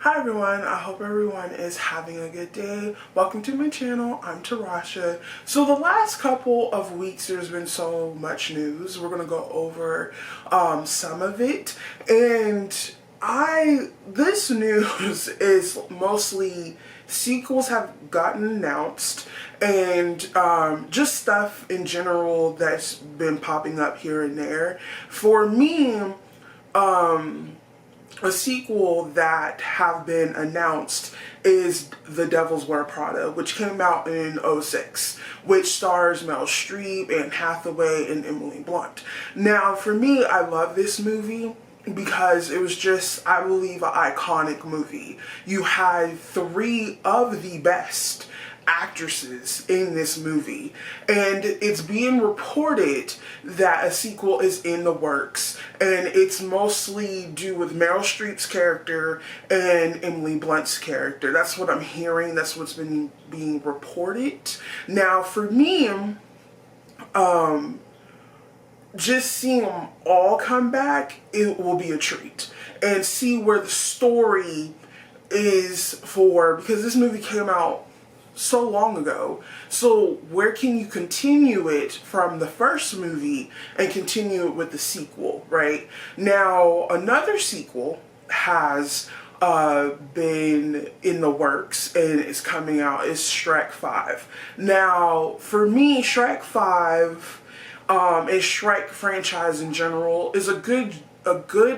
Hi everyone, I hope everyone is having a good day. Welcome to my channel, I'm Tarasha. So the last couple of weeks there's been so much news. We're going to go over some of it. And this news is mostly sequels have gotten announced and just stuff in general that's been popping up here and there. For me, a sequel that have been announced is The Devil's Wear Prada, which came out in '06, which stars Meryl Streep, Anne Hathaway, and Emily Blunt. Now, for me, I love this movie because it was just, I believe, an iconic movie. You had three of the best actresses in this movie, and it's being reported that a sequel is in the works, and it's mostly due with Meryl Streep's character and Emily Blunt's character. That's what I'm hearing. That's what's been being reported. Now, for me, just seeing them all come back, it will be a treat, and see where the story is for, because this movie came out so long ago. So where can you continue it from the first movie and continue it with the sequel, right? Now, another sequel has been in the works and is coming out is Shrek 5. Now, for me, Shrek 5 and Shrek franchise in general is a good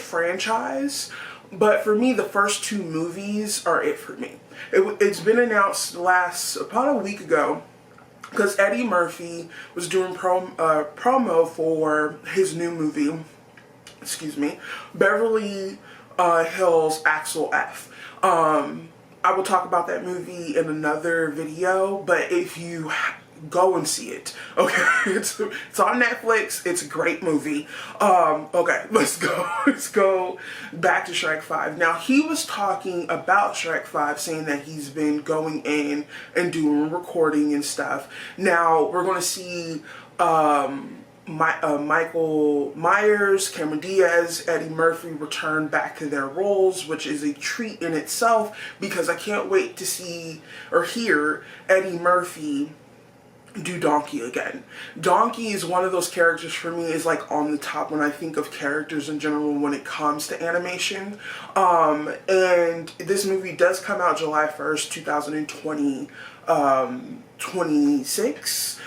franchise, but for me, the first two movies are it for me. It's been announced about a week ago, because Eddie Murphy was doing promo for his new movie, Beverly Hills Axel F. I will talk about that movie in another video, but if you go and see it, okay? It's on Netflix. It's a great movie. Okay, let's go back to Shrek 5. Now, he was talking about Shrek 5, saying that he's been going in and doing recording and stuff. Now, we're going to see Michael Myers, Cameron Diaz, Eddie Murphy return back to their roles, which is a treat in itself, because I can't wait to see or hear Eddie Murphy do Donkey again. Donkey is one of those characters for me, is like on the top when I think of characters in general when it comes to animation. And this movie does come out July 1st, 2026.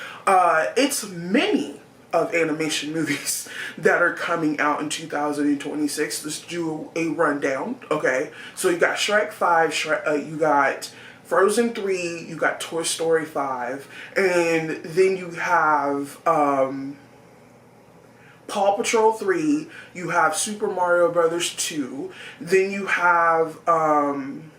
It's many of animation movies that are coming out in 2026. Let's do a rundown, okay? So you got Shrek 5, you got Frozen 3, you got Toy Story 5, and then you have Paw Patrol 3, you have Super Mario Brothers 2, then you have Aang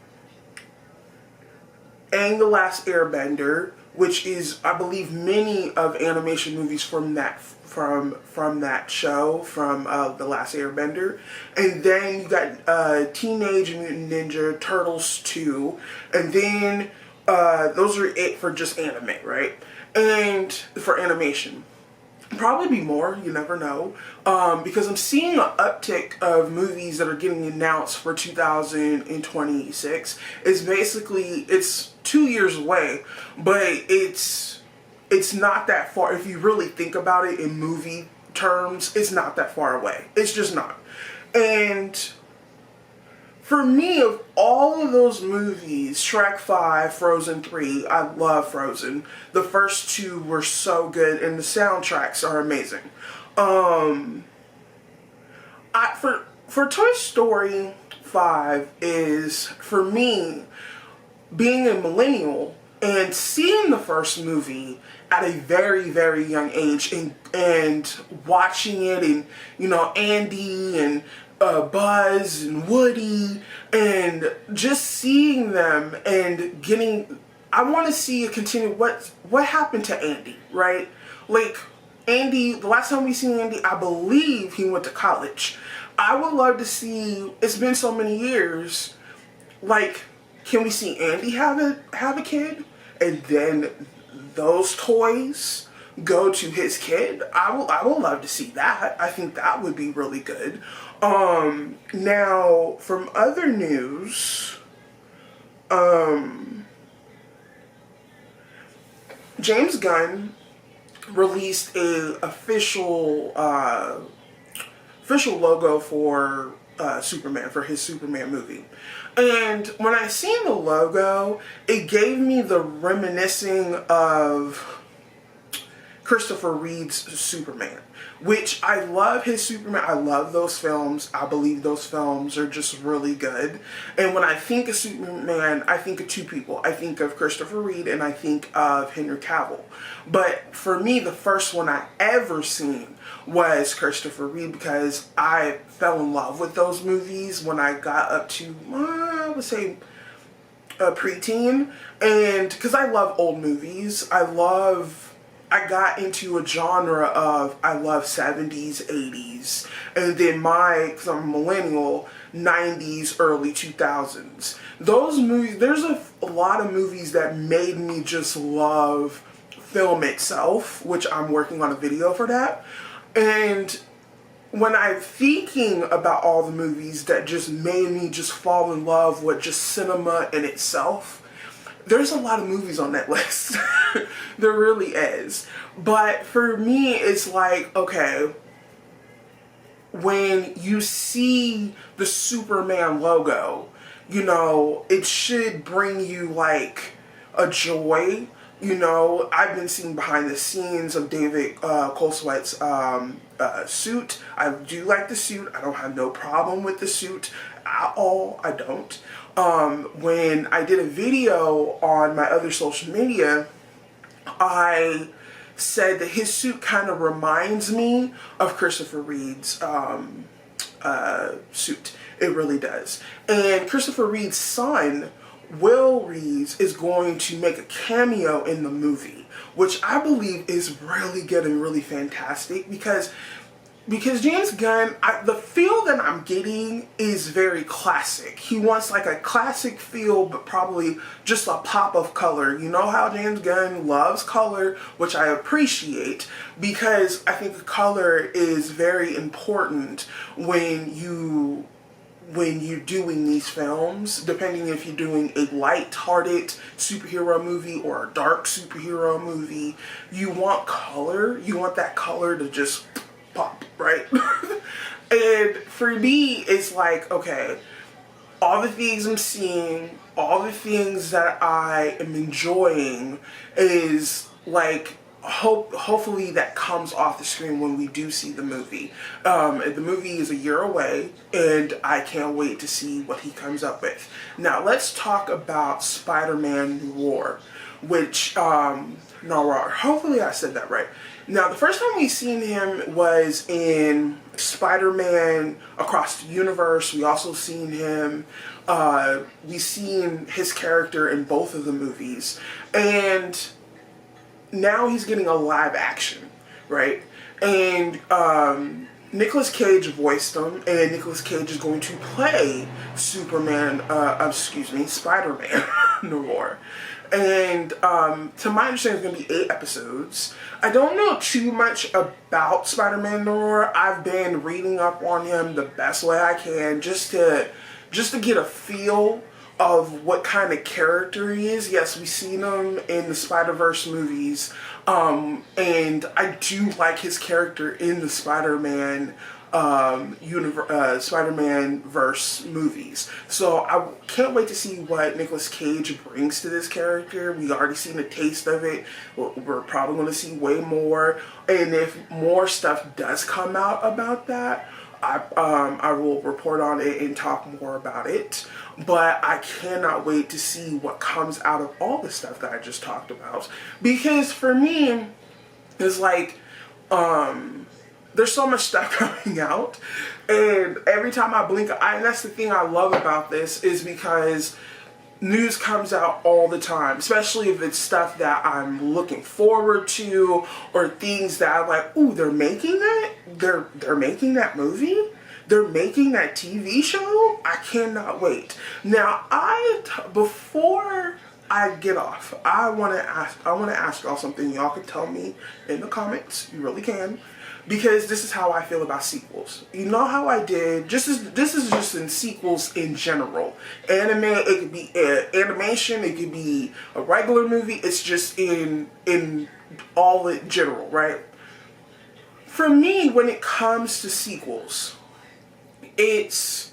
the Last Airbender, which is, I believe, many of animation movies from that show, from The Last Airbender. And then you got Teenage Mutant Ninja Turtles 2, and then those are it for just anime, right? And for animation. Probably be more, you never know, because I'm seeing an uptick of movies that are getting announced for 2026. It's 2 years away, but it's not that far. If you really think about it in movie terms, it's not that far away. It's just not. And for me, of all of those movies, Shrek 5, Frozen 3, I love Frozen. The first two were so good, and the soundtracks are amazing. For Toy Story 5 is, for me, being a millennial and seeing the first movie at a very, very young age, and watching it, and, you know, Andy and Buzz and Woody, and just seeing them and getting, I want to see it continue. What happened to Andy, right? Like, Andy, the last time we seen Andy, I believe he went to college. I would love to see, it's been so many years, like, can we see Andy have a kid, and then those toys go to his kid? I will love to see that. I think that would be really good. Now, from other news, James Gunn released a official logo for Superman, for his Superman movie. And when I seen the logo, it gave me the reminiscing of Christopher Reeve's Superman, which I love his Superman. I love those films. I believe those films are just really good. And when I think of Superman, I think of two people. I think of Christopher Reeve and I think of Henry Cavill. But for me, the first one I ever seen was Christopher Reeve because I fell in love with those movies when I got up to, I would say, preteen. And because I love old movies, I got into a genre of, I love 70s, 80s, and then because I'm a millennial, 90s, early 2000s. Those movies, there's a lot of movies that made me just love film itself, which I'm working on a video for that. And when I'm thinking about all the movies that just made me just fall in love with just cinema in itself, there's a lot of movies on that list. There really is. But for me, it's like, okay, when you see the Superman logo, you know, it should bring you like a joy. You know, I've been seeing behind the scenes of David Colesweat's suit. I do like the suit. I don't have no problem with the suit at all. I don't. When I did a video on my other social media, I said that his suit kind of reminds me of Christopher Reeve's suit. It really does. And Christopher Reeve's son, Will Reeves, is going to make a cameo in the movie, which I believe is really good and really fantastic because James Gunn, the feel that I'm getting is very classic. He wants like a classic feel, but probably just a pop of color. You know how James Gunn loves color, which I appreciate because I think color is very important when you're doing these films, depending if you're doing a light-hearted superhero movie or a dark superhero movie. You want color. You want that color to just pop, right? And for me, it's like, okay, all the things I'm seeing, all the things that I am enjoying is like, hopefully that comes off the screen when we do see the movie. The movie is a year away, and I can't wait to see what he comes up with. Now, let's talk about Spider-Man Noir, which, Noir, hopefully I said that right. Now, the first time we seen him was in Spider-Man Across the Universe. We also seen him, we seen his character in both of the movies. And now he's getting a live action, right? And Nicolas Cage voiced him, and Nicolas Cage is going to play Spider-Man Noir. And to my understanding, it's going to be 8 episodes. I don't know too much about Spider-Man Noir. I've been reading up on him the best way I can, just to get a feel of what kind of character he is. Yes, we've seen him in the Spider-Verse movies, and I do like his character in the Spider-Man Spider-Man-verse movies. So I can't wait to see what Nicolas Cage brings to this character. We've already seen a taste of it. We're probably going to see way more. And if more stuff does come out about that, I will report on it and talk more about it. But I cannot wait to see what comes out of all the stuff that I just talked about. Because for me, it's like, there's so much stuff coming out, and every time I blink an eye, and that's the thing I love about this, is because news comes out all the time, especially if it's stuff that I'm looking forward to, or things that I'm like, ooh, they're making that? They're making that movie? They're making that TV show? I cannot wait. Now, before I get off, I want to ask y'all something. Y'all can tell me in the comments. You really can. because this is how I feel about sequels. You know how I did. This is just in sequels in general. Anime, it could be animation, it could be a regular movie. It's just in all in general, right? For me, when it comes to sequels, it's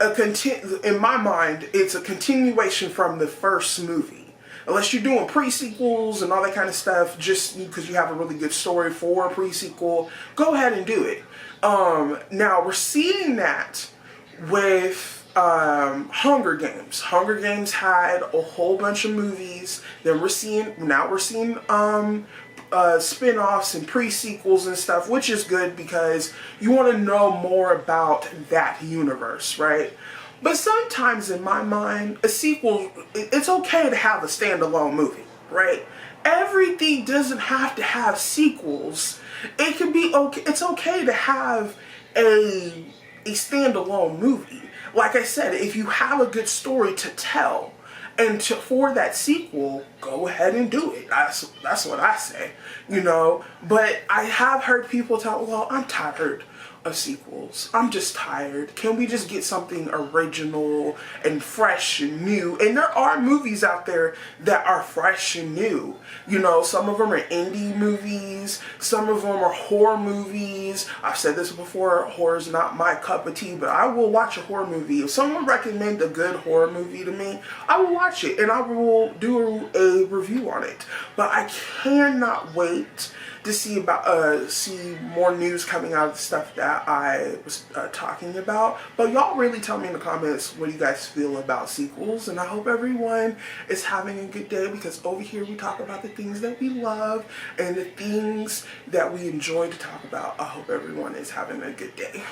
in my mind, it's a continuation from the first movie. Unless you're doing pre-sequels and all that kind of stuff, just because you have a really good story for a pre-sequel, go ahead and do it. Now, we're seeing that with Hunger Games. Hunger Games had a whole bunch of movies. Now we're seeing spin-offs and pre-sequels and stuff, which is good because you want to know more about that universe, right? But sometimes in my mind, a sequel, it's okay to have a standalone movie, right? Everything doesn't have to have sequels. It can be okay. It's okay to have a standalone movie. Like I said, if you have a good story to tell, and for that sequel, go ahead and do it. That's what I say, you know. But I have heard people tell, well, I'm tired of sequels. I'm just tired. Can we just get something original and fresh and new? And there are movies out there that are fresh and new. You know, some of them are indie movies. Some of them are horror movies. I've said this before, horror is not my cup of tea, but I will watch a horror movie. If someone recommends a good horror movie to me, I will watch it and I will do a review on it. But I cannot wait to see more news coming out of the stuff that I was talking about. But y'all really tell me in the comments what you guys feel about sequels, and I hope everyone is having a good day, because over here we talk about the things that we love and the things that we enjoy to talk about. I hope everyone is having a good day.